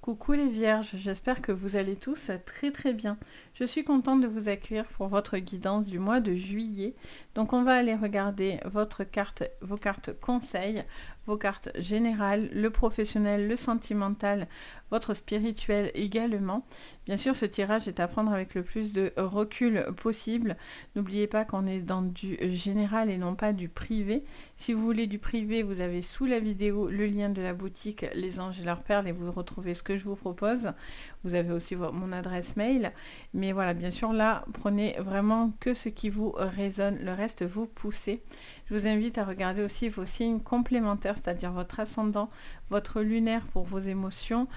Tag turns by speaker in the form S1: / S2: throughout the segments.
S1: Coucou les vierges, j'espère que vous allez tous très bien. Je suis contente de vous accueillir pour votre guidance du mois de juillet. Donc on va aller regarder votre carte, vos cartes conseils, vos cartes générales, le professionnel, le sentimental, votre spirituel également. Bien sûr, ce tirage est à prendre avec le plus de recul possible. N'oubliez pas qu'on est dans du général et non pas du privé. Si vous voulez du privé, vous avez sous la vidéo le lien de la boutique Les Anges et leurs perles et vous retrouvez ce que je vous propose. Vous avez aussi mon adresse mail. Mais voilà, bien sûr, là, prenez vraiment que ce qui vous résonne. Le reste, vous poussez. Je vous invite à regarder aussi vos signes complémentaires, c'est-à-dire votre ascendant, votre lunaire pour vos émotions.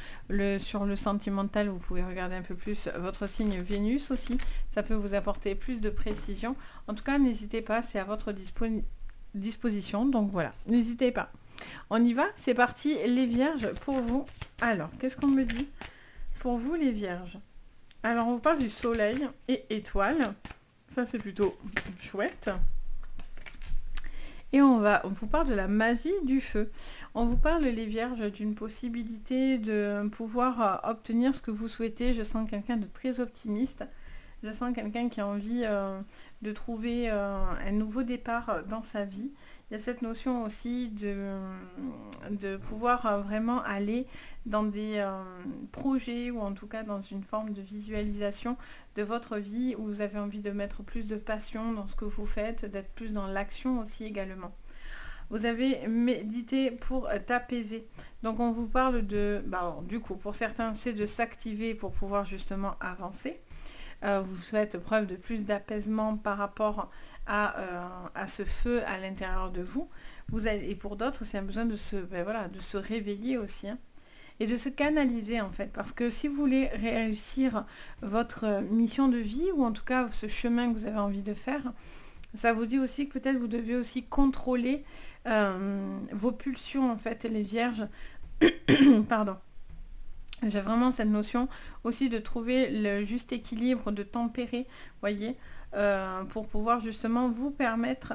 S1: Sur le sentimental, vous pouvez regarder un peu plus votre signe Vénus aussi. Ça peut vous apporter plus de précision. En tout cas, n'hésitez pas, c'est à votre disposition. Donc voilà, n'hésitez pas. On y va, c'est parti, les vierges, pour vous. Alors, qu'est-ce qu'on me dit pour vous, les vierges? Alors, on vous parle du soleil et étoiles. Ça, c'est plutôt chouette. Et on vous parle de la magie du feu. On vous parle, les vierges, d'une possibilité de pouvoir obtenir ce que vous souhaitez. Je sens quelqu'un de très optimiste. Je sens quelqu'un qui a envie de trouver un nouveau départ dans sa vie. Il y a cette notion aussi de pouvoir vraiment aller dans des projets ou en tout cas dans une forme de visualisation de votre vie où vous avez envie de mettre plus de passion dans ce que vous faites, d'être plus dans l'action aussi également. Vous avez médité pour t'apaiser. Donc on vous parle de, du coup pour certains c'est de s'activer pour pouvoir justement avancer. Vous faites preuve de plus d'apaisement par rapport à ce feu à l'intérieur de vous. Et pour d'autres, c'est un besoin de se réveiller aussi. Hein, et de se canaliser en fait. Parce que si vous voulez réussir votre mission de vie, ou en tout cas ce chemin que vous avez envie de faire, ça vous dit aussi que peut-être vous devez aussi contrôler vos pulsions en fait, les vierges. Pardon. J'ai vraiment cette notion aussi de trouver le juste équilibre, de tempérer, voyez, pour pouvoir justement vous permettre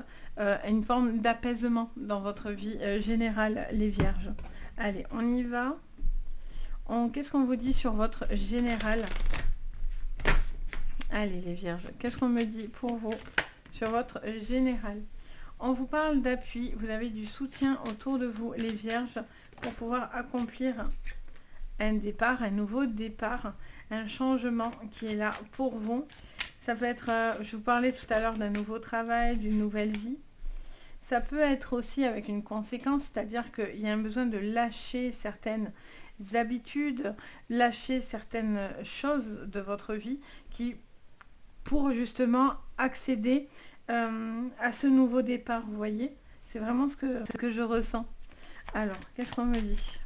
S1: une forme d'apaisement dans votre vie générale, les vierges. Allez, on y va. Qu'est-ce qu'on vous dit sur votre général? Allez, les vierges, qu'est-ce qu'on me dit pour vous sur votre général? On vous parle d'appui, vous avez du soutien autour de vous, les vierges, pour pouvoir accomplir un départ, un nouveau départ, un changement qui est là pour vous. Ça peut être, je vous parlais tout à l'heure d'un nouveau travail, d'une nouvelle vie. Ça peut être aussi avec une conséquence, c'est-à-dire qu'il y a un besoin de lâcher certaines habitudes, lâcher certaines choses de votre vie pour justement accéder à ce nouveau départ, vous voyez. C'est vraiment ce que je ressens. Alors, qu'est-ce qu'on me dit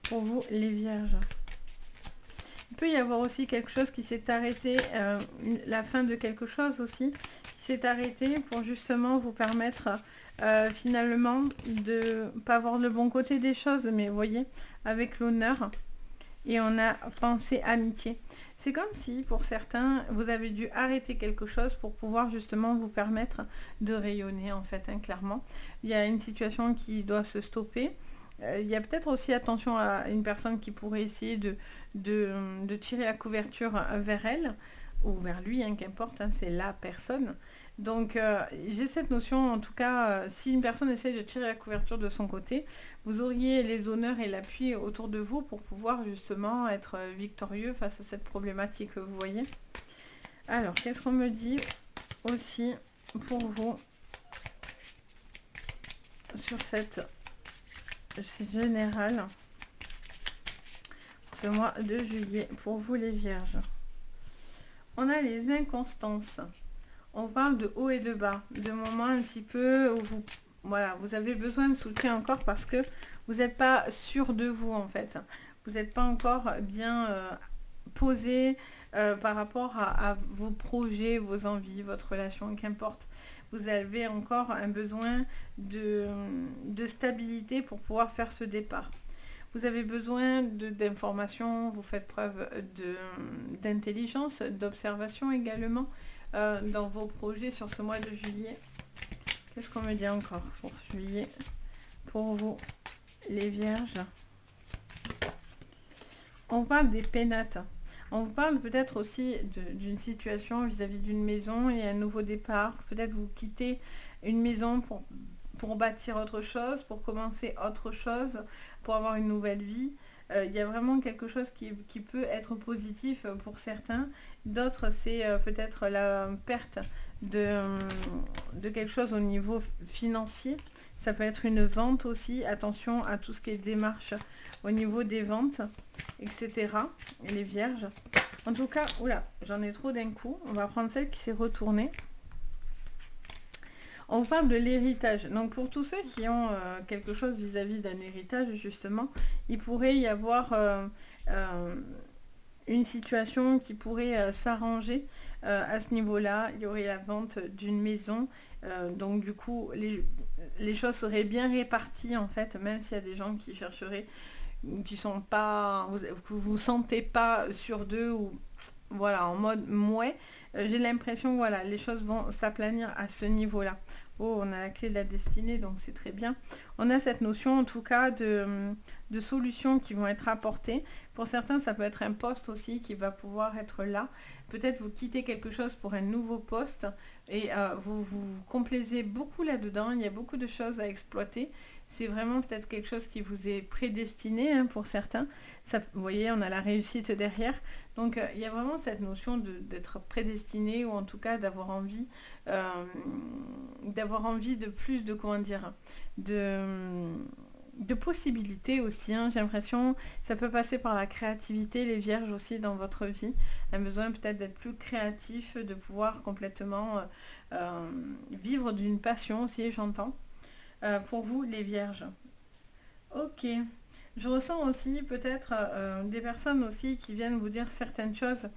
S1: pour vous, les vierges? Il peut y avoir aussi quelque chose qui s'est arrêté, la fin de quelque chose aussi, qui s'est arrêté pour justement vous permettre finalement de ne pas voir le bon côté des choses, mais vous voyez, avec l'honneur, et on a pensé amitié. C'est comme si, pour certains, vous avez dû arrêter quelque chose pour pouvoir justement vous permettre de rayonner, en fait, hein, clairement. Il y a une situation qui doit se stopper. Il y a peut-être aussi attention à une personne qui pourrait essayer de tirer la couverture vers elle ou vers lui, hein, qu'importe, hein, c'est la personne. Donc j'ai cette notion, en tout cas, si une personne essaie de tirer la couverture de son côté, vous auriez les honneurs et l'appui autour de vous pour pouvoir justement être victorieux face à cette problématique, vous voyez. Alors, qu'est-ce qu'on me dit aussi pour vous sur cette général ce mois de juillet pour vous, les vierges? On a les inconstances. On parle de haut et de bas, de moments un petit peu où vous avez besoin de soutien encore parce que vous n'êtes pas sûr de vous en fait. Vous n'êtes pas encore bien posé par rapport à vos projets, vos envies, votre relation, qu'importe. Vous avez encore un besoin de stabilité pour pouvoir faire ce départ. Vous avez besoin d'informations, vous faites preuve d'intelligence, d'observation également dans vos projets sur ce mois de juillet. Qu'est-ce qu'on me dit encore pour juillet, pour vous, les vierges? On vous parle des pénates. On vous parle peut-être aussi d'une situation vis-à-vis d'une maison et un nouveau départ. Peut-être vous quittez une maison pour bâtir autre chose, pour commencer autre chose, pour avoir une nouvelle vie. Il y a vraiment quelque chose qui peut être positif pour certains. D'autres, c'est peut-être la perte de quelque chose au niveau financier. Ça peut être une vente aussi. Attention à tout ce qui est démarche au niveau des ventes, etc. Et les vierges. En tout cas, oula, j'en ai trop d'un coup. On va prendre celle qui s'est retournée. On vous parle de l'héritage. Donc pour tous ceux qui ont quelque chose vis-à-vis d'un héritage, justement, il pourrait y avoir une situation qui pourrait s'arranger à ce niveau-là. Il y aurait la vente d'une maison. Donc du coup, les choses seraient bien réparties en fait, même s'il y a des gens qui chercheraient, qui sont pas, vous sentez pas sur deux ou voilà, en mode mouais. J'ai l'impression que voilà, les choses vont s'aplanir à ce niveau-là. Oh, on a la clé de la destinée, donc c'est très bien. On a cette notion, en tout cas, de solutions qui vont être apportées. Pour certains, ça peut être un poste aussi qui va pouvoir être là. Peut-être vous quittez quelque chose pour un nouveau poste et vous vous complaisez beaucoup là-dedans. Il y a beaucoup de choses à exploiter. C'est vraiment peut-être quelque chose qui vous est prédestiné hein, pour certains. Ça, vous voyez, on a la réussite derrière. Donc, il y a vraiment cette notion d'être prédestiné ou en tout cas d'avoir envie de plus de, comment dire, de possibilités aussi. Hein. J'ai l'impression ça peut passer par la créativité, les vierges aussi dans votre vie. Un besoin peut-être d'être plus créatif, de pouvoir complètement vivre d'une passion aussi, j'entends. Pour vous, les vierges. Ok. Je ressens aussi peut-être des personnes aussi qui viennent vous dire certaines choses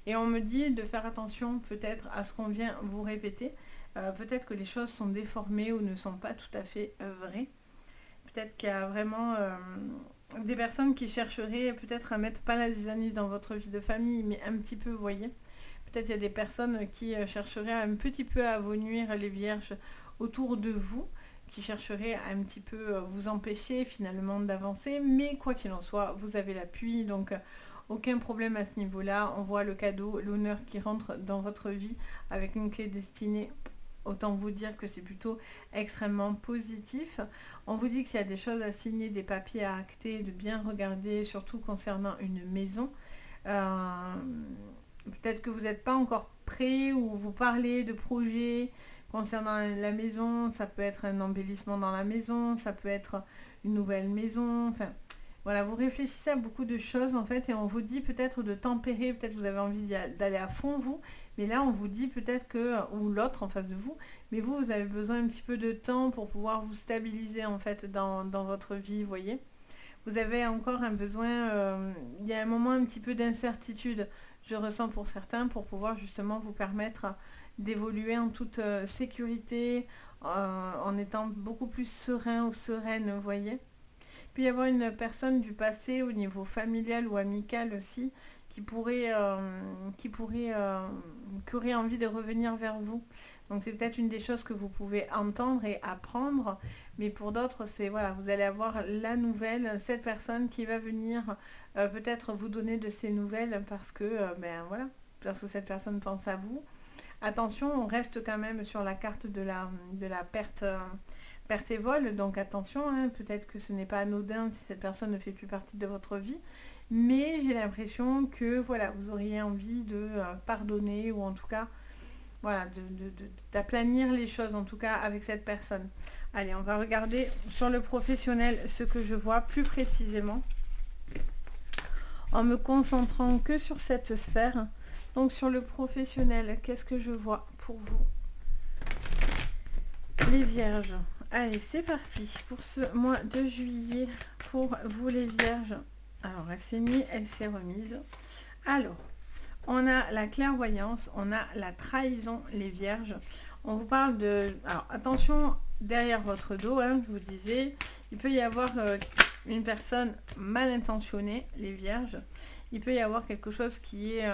S1: et on me dit de faire attention peut-être à ce qu'on vient vous répéter. Peut-être que les choses sont déformées ou ne sont pas tout à fait vraies. Peut-être qu'il y a vraiment des personnes qui chercheraient peut-être à mettre pas la zizanie dans votre vie de famille, mais un petit peu, vous voyez. Peut-être il y a des personnes qui chercheraient un petit peu à vous nuire, les vierges, autour de vous, qui chercheraient à un petit peu vous empêcher finalement d'avancer, mais quoi qu'il en soit, vous avez l'appui, donc aucun problème à ce niveau-là. On voit le cadeau, l'honneur qui rentre dans votre vie avec une clé destinée. Autant vous dire que c'est plutôt extrêmement positif. On vous dit qu'il y a des choses à signer, des papiers à acter, de bien regarder, surtout concernant une maison. Peut-être que vous n'êtes pas encore prêt ou vous parlez de projets concernant la maison. Ça peut être un embellissement dans la maison, ça peut être une nouvelle maison. Enfin, voilà, vous réfléchissez à beaucoup de choses en fait et on vous dit peut-être de tempérer, peut-être vous avez envie d'aller à fond vous, mais là on vous dit peut-être que, ou l'autre en face de vous, mais vous avez besoin un petit peu de temps pour pouvoir vous stabiliser en fait dans votre vie, vous voyez. Vous avez encore un besoin, il y a un moment un petit peu d'incertitude, je ressens pour certains, pour pouvoir justement vous permettre d'évoluer en toute sécurité, en étant beaucoup plus serein ou sereine, vous voyez. Il peut y avoir une personne du passé au niveau familial ou amical aussi qui aurait envie de revenir vers vous. Donc c'est peut-être une des choses que vous pouvez entendre et apprendre, mais pour d'autres, c'est voilà, vous allez avoir la nouvelle, cette personne qui va venir peut-être vous donner de ces nouvelles parce que voilà, parce que cette personne pense à vous. Attention, on reste quand même sur la carte de la perte. Perte et vol, donc attention, hein, peut-être que ce n'est pas anodin si cette personne ne fait plus partie de votre vie, mais j'ai l'impression que voilà, vous auriez envie de pardonner ou en tout cas voilà, d'aplanir les choses en tout cas avec cette personne. Allez, on va regarder sur le professionnel ce que je vois plus précisément en me concentrant que sur cette sphère. Donc sur le professionnel, qu'est-ce que je vois pour vous les vierges? Allez, c'est parti pour ce mois de juillet pour vous les vierges. Alors, elle s'est mise, elle s'est remise. Alors, on a la clairvoyance, on a la trahison, les vierges. On vous parle de... Alors, attention, derrière votre dos, hein, je vous disais, il peut y avoir une personne mal intentionnée, les vierges. Il peut y avoir quelque chose qui est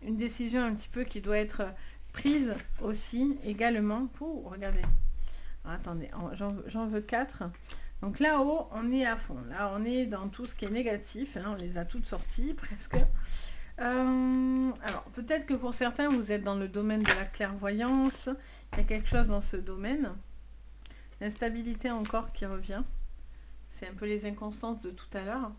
S1: une décision un petit peu qui doit être prise aussi, également. Ouh, regardez. Attendez, j'en veux 4. Donc là-haut, on est à fond. Là, on est dans tout ce qui est négatif. Hein, on les a toutes sorties, presque. Alors, peut-être que pour certains, vous êtes dans le domaine de la clairvoyance. Il y a quelque chose dans ce domaine. L'instabilité encore qui revient. C'est un peu les inconstances de tout à l'heure.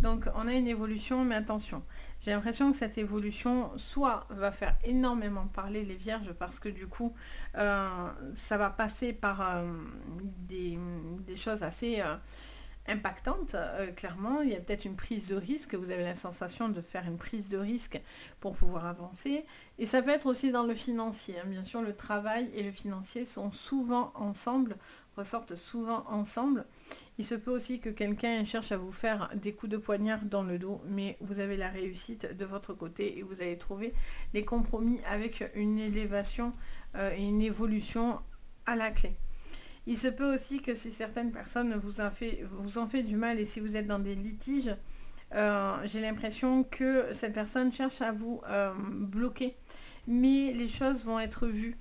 S1: Donc, on a une évolution, mais attention. J'ai l'impression que cette évolution, soit va faire énormément parler les vierges, parce que du coup, ça va passer par des choses assez impactantes, clairement. Il y a peut-être une prise de risque. Vous avez la sensation de faire une prise de risque pour pouvoir avancer. Et ça peut être aussi dans le financier. Hein. Bien sûr, le travail et le financier sont souvent ensemble, ressortent souvent ensemble. Il se peut aussi que quelqu'un cherche à vous faire des coups de poignard dans le dos, mais vous avez la réussite de votre côté et vous allez trouver les compromis avec une élévation et une évolution à la clé. Il se peut aussi que si certaines personnes vous ont fait du mal et si vous êtes dans des litiges, j'ai l'impression que cette personne cherche à vous bloquer. Mais les choses vont être vues,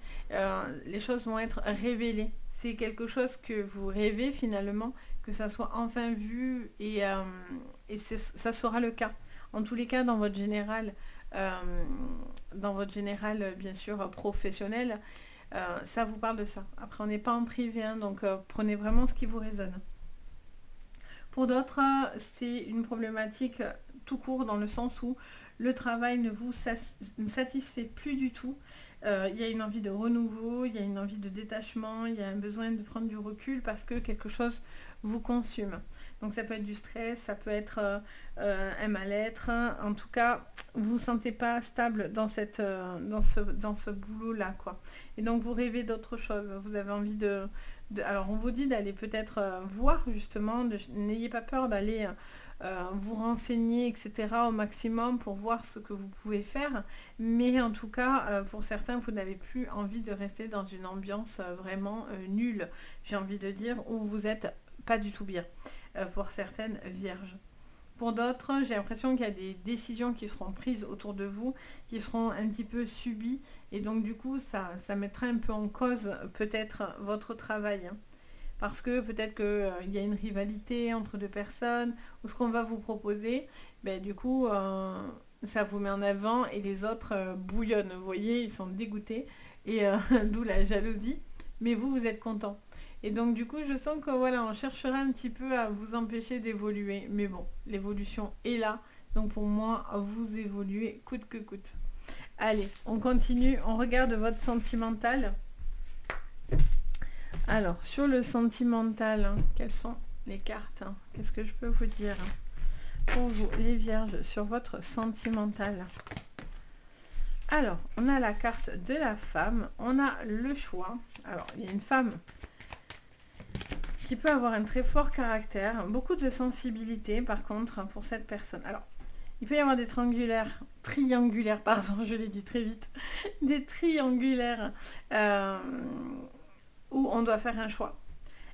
S1: les choses vont être révélées. C'est quelque chose que vous rêvez finalement, que ça soit enfin vu et ça sera le cas. En tous les cas, dans votre général bien sûr professionnel, ça vous parle de ça. Après, on n'est pas en privé, hein, donc prenez vraiment ce qui vous résonne. Pour d'autres, c'est une problématique tout court dans le sens où le travail ne vous satisfait plus du tout. Il y a une envie de renouveau, il y a une envie de détachement, il y a un besoin de prendre du recul parce que quelque chose vous consume. Donc ça peut être du stress, ça peut être un mal-être. En tout cas, vous ne vous sentez pas stable dans ce boulot-là, quoi. Et donc vous rêvez d'autre chose. Vous avez envie alors on vous dit d'aller peut-être voir justement, n'ayez pas peur d'aller vous renseigner, etc. au maximum pour voir ce que vous pouvez faire. Mais en tout cas, pour certains, vous n'avez plus envie de rester dans une ambiance vraiment nulle, j'ai envie de dire, où vous n'êtes pas du tout bien, pour certaines vierges. Pour d'autres, j'ai l'impression qu'il y a des décisions qui seront prises autour de vous, qui seront un petit peu subies. Et donc du coup, ça mettra un peu en cause peut-être votre travail. Hein. Parce que peut-être qu'il y a une rivalité entre deux personnes, ou ce qu'on va vous proposer, ben, du coup, ça vous met en avant et les autres bouillonnent. Vous voyez, ils sont dégoûtés, et d'où la jalousie. Mais vous, vous êtes content. Et donc du coup, je sens que voilà, on cherchera un petit peu à vous empêcher d'évoluer. Mais bon, l'évolution est là. Donc pour moi, vous évoluez coûte que coûte. Allez, on continue. On regarde votre sentimental. Alors, sur le sentimental, hein, quelles sont les cartes, hein? Qu'est-ce que je peux vous dire pour vous, les vierges, sur votre sentimental? Alors, on a la carte de la femme. On a le choix. Alors, il y a une femme qui peut avoir un très fort caractère, beaucoup de sensibilité par contre pour cette personne. Alors, il peut y avoir des triangulaires, pardon, je l'ai dit très vite, des triangulaires où on doit faire un choix.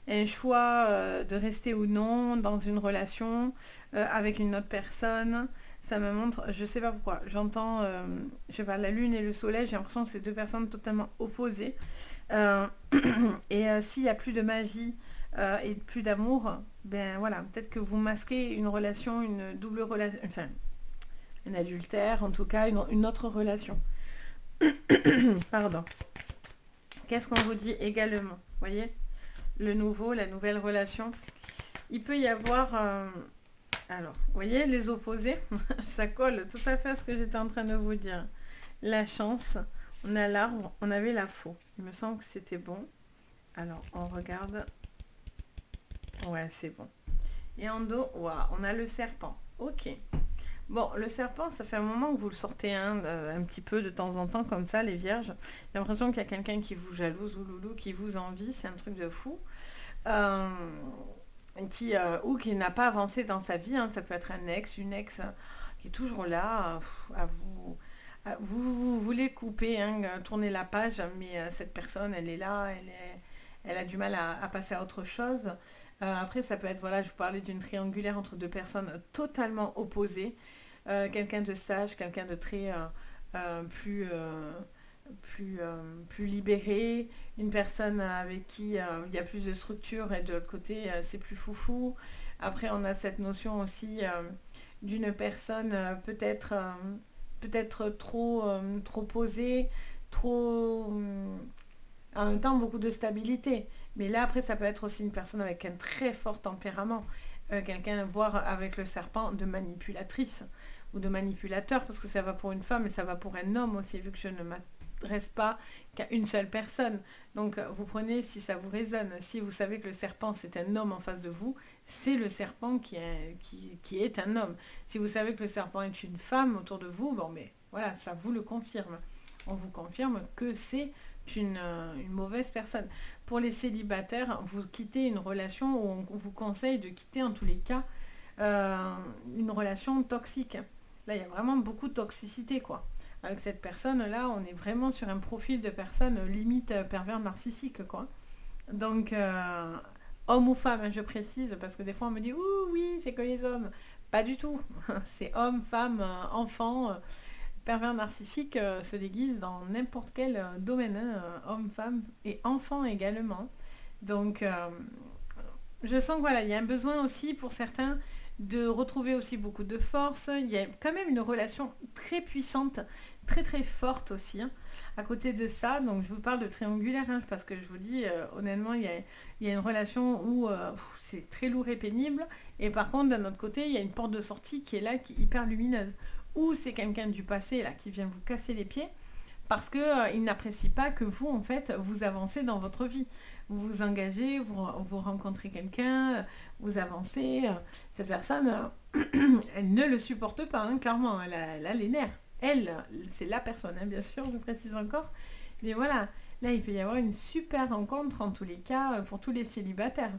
S1: Un choix de rester ou non dans une relation avec une autre personne. Ça me montre, je sais pas pourquoi, j'entends, je sais pas, la lune et le soleil, j'ai l'impression que c'est deux personnes totalement opposées. Et s'il n'y a plus de magie et plus d'amour, ben voilà, peut-être que vous masquez une relation, une double relation, enfin, un adultère, en tout cas, une autre relation. Pardon. Qu'est-ce qu'on vous dit également? Vous voyez, le nouveau, la nouvelle relation. Il peut y avoir... alors, vous voyez, les opposés, ça colle tout à fait à ce que j'étais en train de vous dire. La chance, on a l'arbre, on avait la faux. Il me semble que c'était bon. Alors, on regarde. Ouais, c'est bon. Et en dos, wow, on a le serpent. Ok. Bon, le serpent, ça fait un moment que vous le sortez un petit peu de temps en temps, comme ça, les vierges. J'ai l'impression qu'il y a quelqu'un qui vous jalouse, ou loulou, qui vous envie. C'est un truc de fou. Ou qui n'a pas avancé dans sa vie. Hein. Ça peut être un ex, une ex qui est toujours là à vous... Vous voulez couper, hein, tourner la page, mais cette personne, elle est là, elle a du mal à passer à autre chose. Après, ça peut être, voilà, je vous parlais d'une triangulaire entre deux personnes totalement opposées. Quelqu'un de sage, quelqu'un de très plus plus libérée, une personne avec qui il y a plus de structure et de l'autre côté c'est plus foufou. Après on a cette notion aussi d'une personne peut-être trop posée, trop en même temps beaucoup de stabilité. Mais là après ça peut être aussi une personne avec un très fort tempérament, quelqu'un voire avec le serpent de manipulatrice ou de manipulateur, parce que ça va pour une femme et ça va pour un homme aussi, vu que je ne m'adresse pas qu'à une seule personne. Donc vous prenez si ça vous résonne. Si vous savez que le serpent c'est un homme en face de vous, c'est le serpent qui est un homme. Si vous savez que le serpent est une femme autour de vous, bon mais voilà, ça vous le confirme. On vous confirme que c'est une mauvaise personne. Pour les célibataires, vous quittez une relation où on vous conseille de quitter en tous les cas une relation toxique. Là, il y a vraiment beaucoup de toxicité, quoi. Avec cette personne-là, on est vraiment sur un profil de personne limite pervers narcissique, quoi. Donc, homme ou femme, hein, je précise, parce que des fois on me dit, ouh, oui, c'est que les hommes. Pas du tout. C'est homme, femme, enfant. Pervers narcissique se déguise dans n'importe quel domaine, hein, homme, femme et enfant également. Donc, je sens que voilà, il y a un besoin aussi pour certains de retrouver aussi beaucoup de force. Il y a quand même une relation très puissante, très très forte aussi. Hein. À côté de ça, donc je vous parle de triangulaire, hein, parce que je vous dis, honnêtement, il y a une relation où c'est très lourd et pénible. Et par contre, d'un autre côté, il y a une porte de sortie qui est là, qui est hyper lumineuse. Ou c'est quelqu'un du passé là qui vient vous casser les pieds parce qu'il n'apprécie pas que vous, en fait, vous avancez dans votre vie. Vous vous engagez, vous rencontrez quelqu'un, vous avancez. Cette personne, elle ne le supporte pas, hein, clairement. Elle a les nerfs. Elle, c'est la personne, hein, bien sûr, je précise encore. Mais voilà, là, il peut y avoir une super rencontre, en tous les cas, pour tous les célibataires.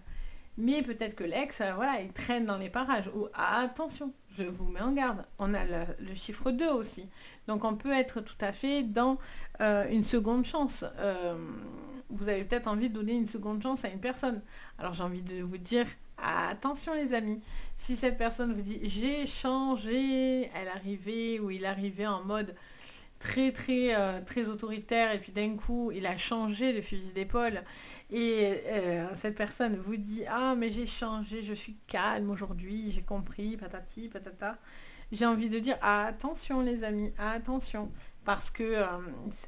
S1: Mais peut-être que l'ex, voilà, il traîne dans les parages. Ou attention, je vous mets en garde. On a le chiffre 2 aussi. Donc on peut être tout à fait dans une seconde chance. Vous avez peut-être envie de donner une seconde chance à une personne. Alors j'ai envie de vous dire, attention les amis. Si cette personne vous dit, j'ai changé, elle arrivait ou il arrivait en mode très autoritaire et puis d'un coup il a changé de fusil d'épaule et cette personne vous dit ah mais j'ai changé, je suis calme aujourd'hui, j'ai compris, patati patata, j'ai envie de dire ah, attention les amis, attention, parce que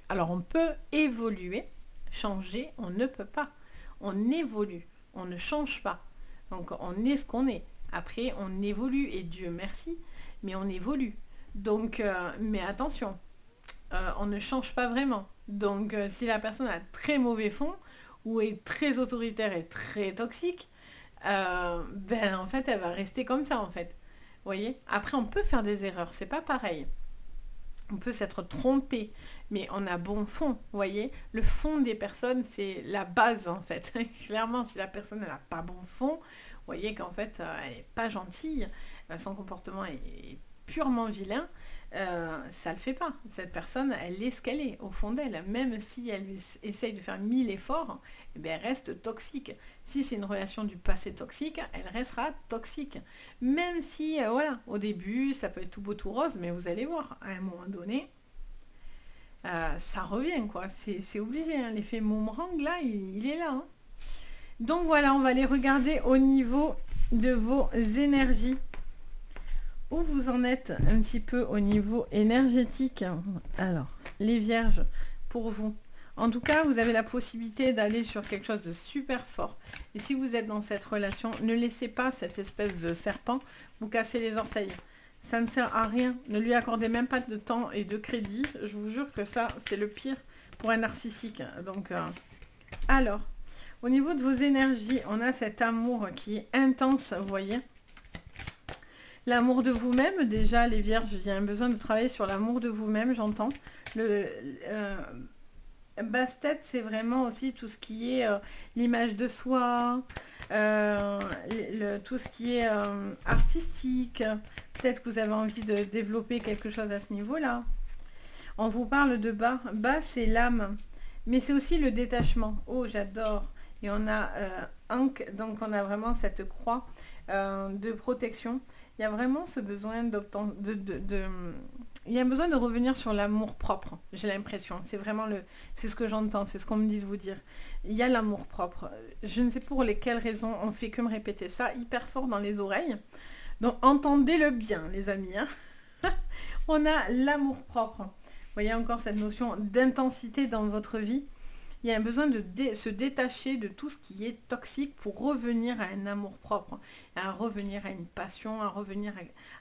S1: alors on peut évoluer, changer on ne peut pas, on évolue, on ne change pas, donc on est ce qu'on est, après on évolue et Dieu merci, mais on évolue, donc mais attention, on ne change pas vraiment. Donc, si la personne a très mauvais fond ou est très autoritaire et très toxique, ben en fait, elle va rester comme ça en fait. Vous voyez. Après, on peut faire des erreurs, c'est pas pareil. On peut s'être trompé, mais on a bon fond, vous voyez. Le fond des personnes, c'est la base en fait. Clairement, si la personne n'a pas bon fond, vous voyez qu'en fait, elle n'est pas gentille, son comportement est purement vilain, ça le fait pas. Cette personne, elle est ce qu'elle est, au fond d'elle. Même si elle essaye de faire 1000 efforts, eh bien, elle reste toxique. Si c'est une relation du passé toxique, elle restera toxique. Même si, voilà, au début, ça peut être tout beau, tout rose, mais vous allez voir, à un moment donné, ça revient, quoi. C'est obligé, hein. L'effet boomerang, là, il est là. Hein. Donc voilà, on va aller regarder au niveau de vos énergies. Où vous en êtes un petit peu au niveau énergétique. Alors, les vierges, pour vous. En tout cas, vous avez la possibilité d'aller sur quelque chose de super fort. Et si vous êtes dans cette relation, ne laissez pas cette espèce de serpent vous casser les orteils. Ça ne sert à rien. Ne lui accordez même pas de temps et de crédit. Je vous jure que ça, c'est le pire pour un narcissique. Donc, alors, au niveau de vos énergies, on a cet amour qui est intense, vous voyez. L'amour de vous-même, déjà, les vierges, il y a un besoin de travailler sur l'amour de vous-même, j'entends. Basse-tête, c'est vraiment aussi tout ce qui est l'image de soi, tout ce qui est artistique. Peut-être que vous avez envie de développer quelque chose à ce niveau-là. On vous parle de bas. Bas, c'est l'âme, mais c'est aussi le détachement. Oh, j'adore. Et on a Ankh, donc on a vraiment cette croix. de protection. Il y a vraiment ce besoin il y a un besoin de revenir sur l'amour propre, j'ai l'impression. C'est vraiment c'est ce que j'entends, c'est ce qu'on me dit de vous dire. Il y a l'amour propre. Je ne sais pour lesquelles raisons on fait que me répéter ça, hyper fort dans les oreilles. Donc entendez-le bien, les amis. Hein. On a l'amour propre. Vous voyez encore cette notion d'intensité dans votre vie. Il y a un besoin de se détacher de tout ce qui est toxique pour revenir à un amour propre, à revenir à une passion, à revenir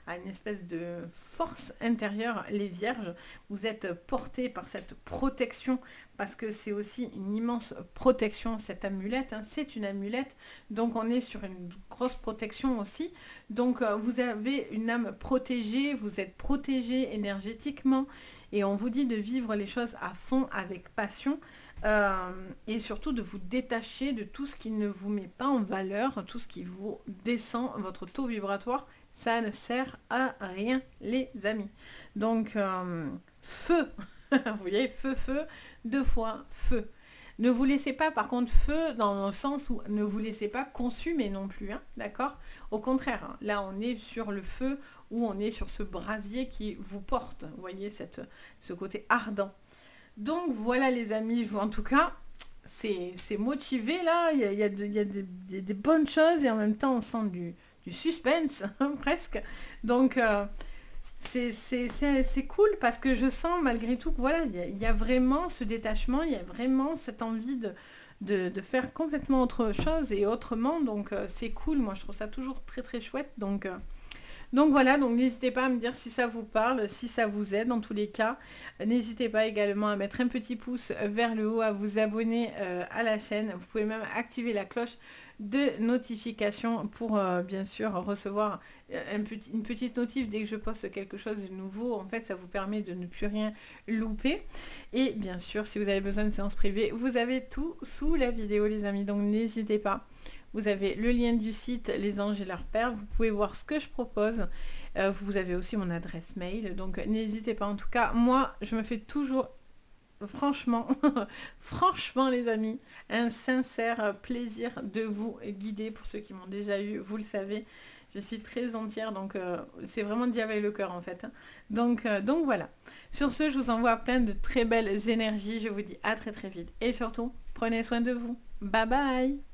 S1: à une espèce de force intérieure. Les vierges, vous êtes portés par cette protection parce que c'est aussi une immense protection, cette amulette. Hein, c'est une amulette, donc on est sur une grosse protection aussi. Donc vous avez une âme protégée, vous êtes protégé énergétiquement et on vous dit de vivre les choses à fond avec passion. Et surtout de vous détacher de tout ce qui ne vous met pas en valeur, tout ce qui vous descend, votre taux vibratoire, ça ne sert à rien les amis. Donc feu, vous voyez, feu, feu, 2 fois feu. Ne vous laissez pas par contre feu dans le sens où ne vous laissez pas consumer non plus, hein, d'accord? Au contraire, hein, là on est sur le feu où on est sur ce brasier qui vous porte, vous voyez ce côté ardent. Donc voilà les amis, en tout cas, c'est motivé là, il y a des bonnes choses et en même temps on sent du suspense presque. Donc c'est cool parce que je sens malgré tout que voilà, il y a vraiment ce détachement, il y a vraiment cette envie de faire complètement autre chose et autrement. Donc c'est cool, moi je trouve ça toujours très très chouette. Donc voilà, donc n'hésitez pas à me dire si ça vous parle, si ça vous aide en tous les cas. N'hésitez pas également à mettre un petit pouce vers le haut, à vous abonner à la chaîne. Vous pouvez même activer la cloche de notification pour bien sûr recevoir une petite notif dès que je poste quelque chose de nouveau. En fait, ça vous permet de ne plus rien louper. Et bien sûr, si vous avez besoin de séances privées, vous avez tout sous la vidéo les amis, donc n'hésitez pas. Vous avez le lien du site Les Anges et leurs Pères. Vous pouvez voir ce que je propose. Vous avez aussi mon adresse mail. Donc n'hésitez pas. En tout cas, moi, je me fais toujours, franchement, franchement les amis, un sincère plaisir de vous guider. Pour ceux qui m'ont déjà eu, vous le savez. Je suis très entière. Donc c'est vraiment dit avec le cœur en fait. Hein. Donc voilà. Sur ce, je vous envoie plein de très belles énergies. Je vous dis à très très vite. Et surtout, prenez soin de vous. Bye bye.